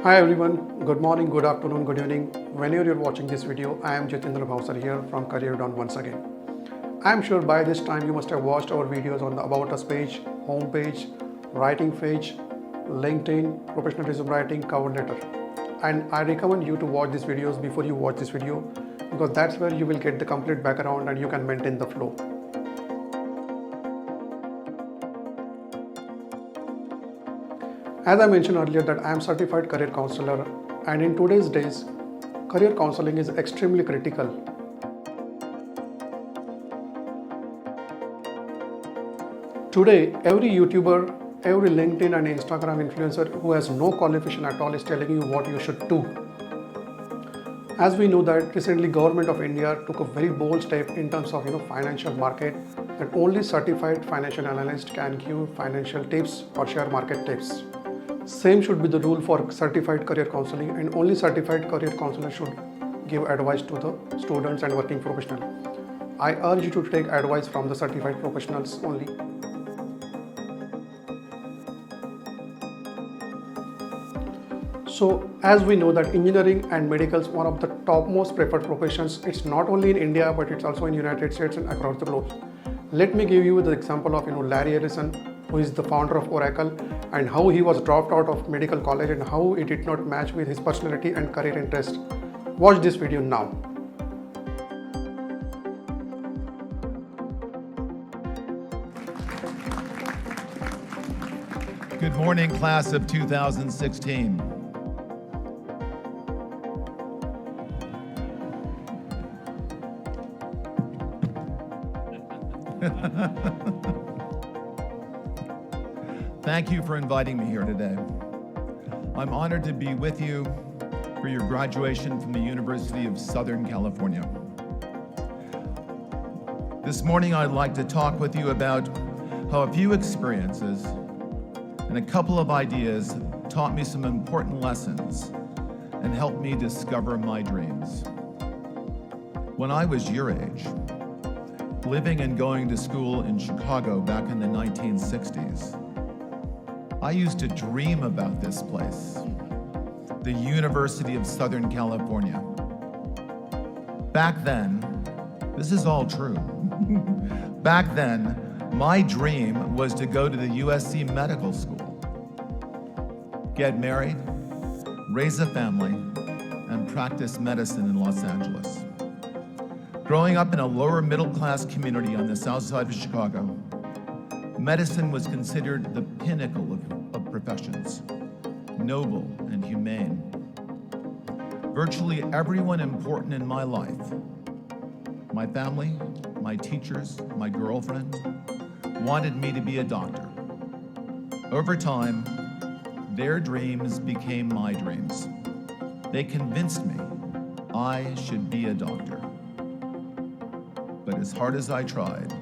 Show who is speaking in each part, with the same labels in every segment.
Speaker 1: Hi everyone, good morning, good afternoon, good evening. Whenever you're watching this video, I am Jitendra Bhavsar here from CAREERDON once again. I am sure by this time you must have watched our videos on the About Us page, home page, writing page, LinkedIn, professional resume writing, cover letter. And I recommend you to watch these videos before you watch this video because that's where you will get the complete background and you can maintain the flow. As I mentioned earlier that I am certified career counselor, and in today's days, career counseling is extremely critical. Today, every YouTuber, every LinkedIn and Instagram influencer who has no qualification at all is telling you what you should do. As we know that recently Government of India took a very bold step in terms of financial market, that only certified financial analyst can give financial tips or share market tips. Same should be the rule for certified career counseling, and only certified career counselor should give advice to the students and working professionals. I urge you to take advice from the certified professionals only. So as we know that engineering and medical is one of the topmost preferred professions. It's not only in India but it's also in United States and across the globe. Let me give you the example of Larry Ellison, who is the founder of Oracle, and how he was dropped out of medical college and how it did not match with his personality and career interest. Watch this video now.
Speaker 2: Good morning, class of 2016. Thank you for inviting me here today. I'm honored to be with you for your graduation from the University of Southern California. This morning, I'd like to talk with you about how a few experiences and a couple of ideas taught me some important lessons and helped me discover my dreams. When I was your age, living and going to school in Chicago back in the 1960s, I used to dream about this place, the University of Southern California. Back then, this is all true. Back then, my dream was to go to the USC Medical School, get married, raise a family, and practice medicine in Los Angeles. Growing up in a lower middle class community on the south side of Chicago, medicine was considered the pinnacle of professions, noble and humane. Virtually everyone important in my life, my family, my teachers, my girlfriend, wanted me to be a doctor. Over time, their dreams became my dreams. They convinced me I should be a doctor. But as hard as I tried,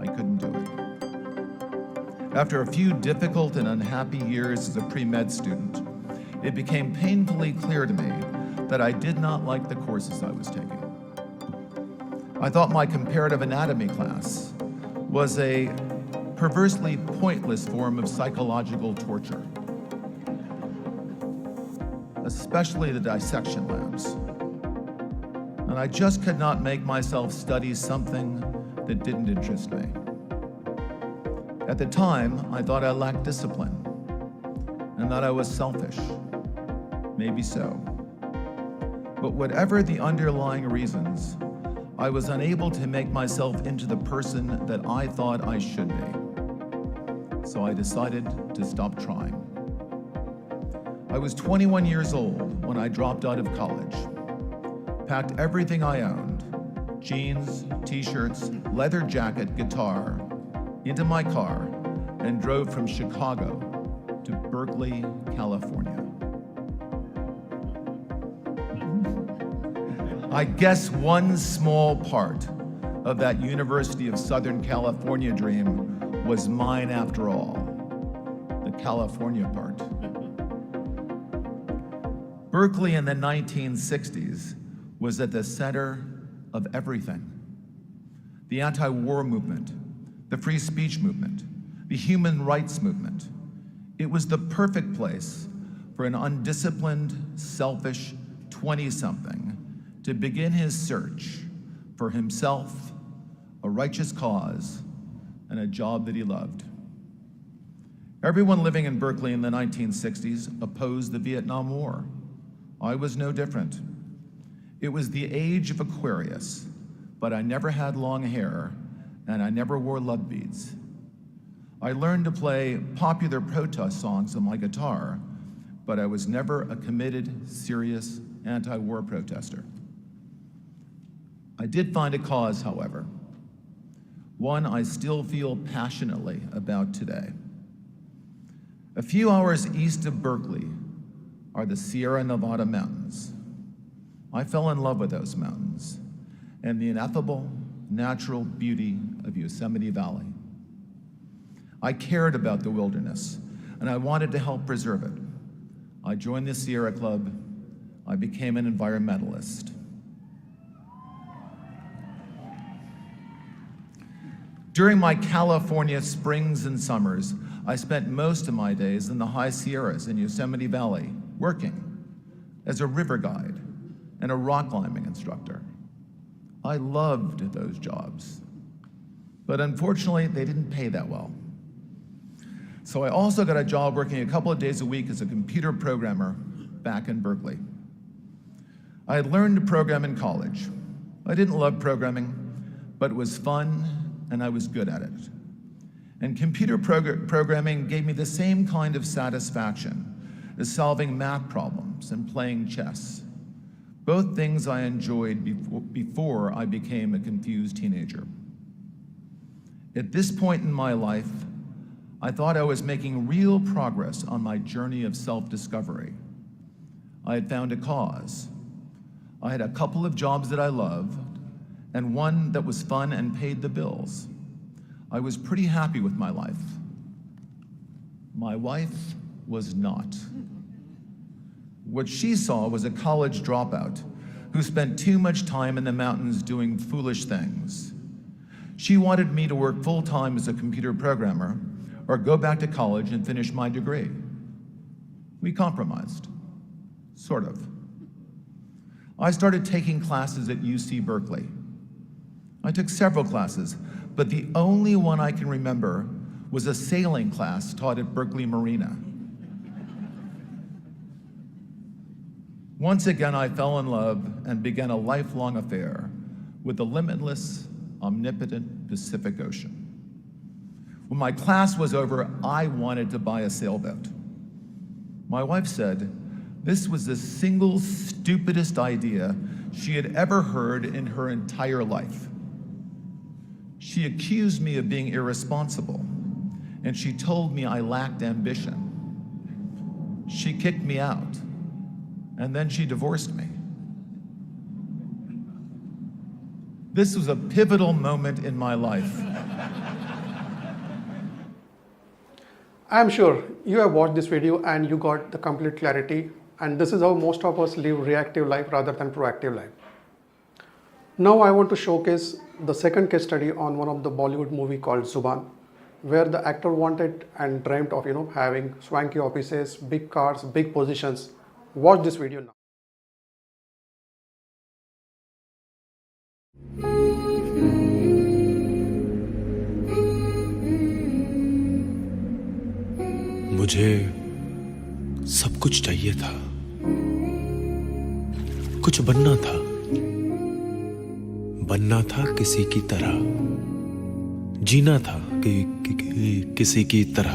Speaker 2: I couldn't do it. After a few difficult and unhappy years as a pre-med student, it became painfully clear to me that I did not like the courses I was taking. I thought my comparative anatomy class was a perversely pointless form of psychological torture, especially the dissection labs. And I just could not make myself study something that didn't interest me. At the time, I thought I lacked discipline and that I was selfish. Maybe so. But whatever the underlying reasons, I was unable to make myself into the person that I thought I should be. So I decided to stop trying. I was 21 years old when I dropped out of college, packed everything I owned, jeans, t-shirts, leather jacket, guitar, into my car and drove from Chicago to Berkeley, California. I guess one small part of that University of Southern California dream was mine after all, the California part. Berkeley in the 1960s was at the center of everything. The anti-war movement, the free speech movement, the human rights movement. It was the perfect place for an undisciplined, selfish 20-something to begin his search for himself, a righteous cause, and a job that he loved. Everyone living in Berkeley in the 1960s opposed the Vietnam War. I was no different. It was the age of Aquarius, but I never had long hair, and I never wore love beads. I learned to play popular protest songs on my guitar, but I was never a committed, serious anti-war protester. I did find a cause, however, one I still feel passionately about today. A few hours east of Berkeley are the Sierra Nevada mountains. I fell in love with those mountains and the ineffable natural beauty of Yosemite Valley. I cared about the wilderness, and I wanted to help preserve it. I joined the Sierra Club. I became an environmentalist. During my California springs and summers, I spent most of my days in the high Sierras in Yosemite Valley, working as a river guide and a rock climbing instructor. I loved those jobs, but unfortunately, they didn't pay that well. So I also got a job working a couple of days a week as a computer programmer back in Berkeley. I had learned to program in college. I didn't love programming, but it was fun and I was good at it. And computer programming gave me the same kind of satisfaction as solving math problems and playing chess, both things I enjoyed before I became a confused teenager. At this point in my life, I thought I was making real progress on my journey of self-discovery. I had found a cause. I had a couple of jobs that I loved, and one that was fun and paid the bills. I was pretty happy with my life. My wife was not. What she saw was a college dropout who spent too much time in the mountains doing foolish things. She wanted me to work full-time as a computer programmer or go back to college and finish my degree. We compromised, sort of. I started taking classes at UC Berkeley. I took several classes, but the only one I can remember was a sailing class taught at Berkeley Marina. Once again, I fell in love and began a lifelong affair with the limitless, omnipotent Pacific Ocean. When my class was over, I wanted to buy a sailboat. My wife said this was the single stupidest idea she had ever heard in her entire life. She accused me of being irresponsible, and she told me I lacked ambition. She kicked me out, and then she divorced me. This was a pivotal moment in my life.
Speaker 1: I'm sure you have watched this video and you got the complete clarity, and this is how most of us live reactive life rather than proactive life. Now I want to showcase the second case study on one of the Bollywood movie called Zuban, where the actor wanted and dreamt of having swanky offices, big cars, big positions. Watch this video now.
Speaker 3: मुझे सब कुछ चाहिए था, कुछ बनना था किसी की तरह, जीना था किसी की तरह।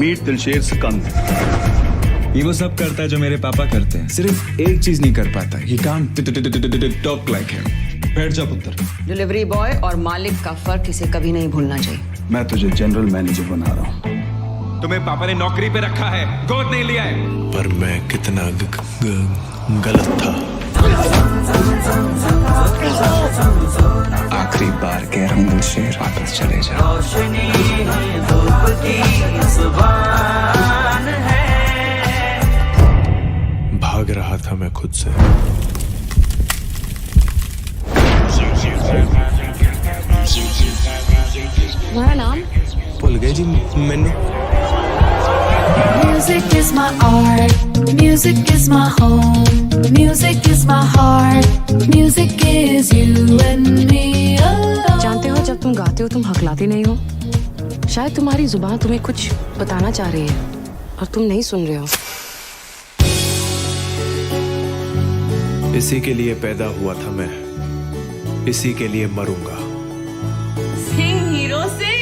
Speaker 4: मीट दिलशेर सिकंद।
Speaker 5: ये वो सब करता है जो मेरे पापा करते हैं, सिर्फ एक चीज नहीं कर पाता, he can't talk like him। बैठ जा पुत्र।
Speaker 6: डिलीवरी बॉय और मालिक का फर्क इसे कभी नहीं भूलना चाहिए।
Speaker 4: मैं तुझे जनरल मैनेजर बना रहा हूँ।
Speaker 5: तुम्हें पापा ने नौकरी पे रखा है, गोद नहीं लिया है।
Speaker 3: पर मैं कितना गलत था।
Speaker 5: आखिरी बार कह रहा हूँ दिलशेर, वापस चले जा।
Speaker 3: भाग रहा था मैं खुद से।
Speaker 7: तुम्हारा नाम?
Speaker 3: ਭੁੱਲ ਗਏ ਜੀ ਮੈਨੂੰ
Speaker 7: Music is my art, music is my home, music is my heart, music is you and me alone.
Speaker 6: जानते हो जब तुम गाते हो तुम हकलाते नहीं हो। शायद तुम्हारी जुबान तुम्हें कुछ बताना चाह रही है और तुम नहीं सुन रहे हो।
Speaker 3: इसी के लिए पैदा हुआ था मैं, इसी के लिए मरूंगा।
Speaker 6: Singh hero Singh.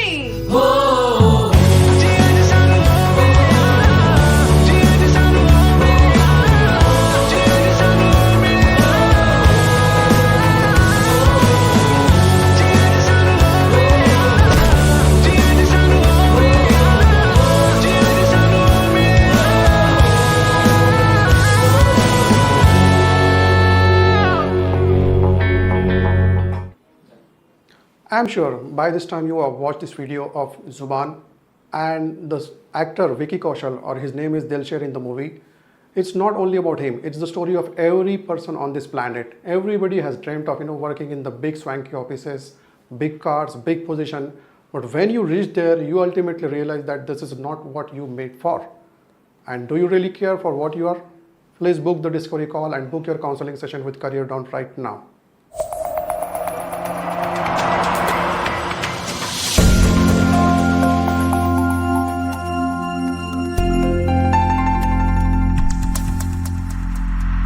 Speaker 1: I'm sure by this time you have watched this video of Zuban and the actor Vicky Kaushal, or his name is Dilsher in the movie. It's not only about him, it's the story of every person on this planet. Everybody has dreamt of working in the big swanky offices, big cars, big position. But when you reach there, you ultimately realize that this is not what you made for. And do you really care for what you are? Please book the discovery call and book your counseling session with CareerDon right now.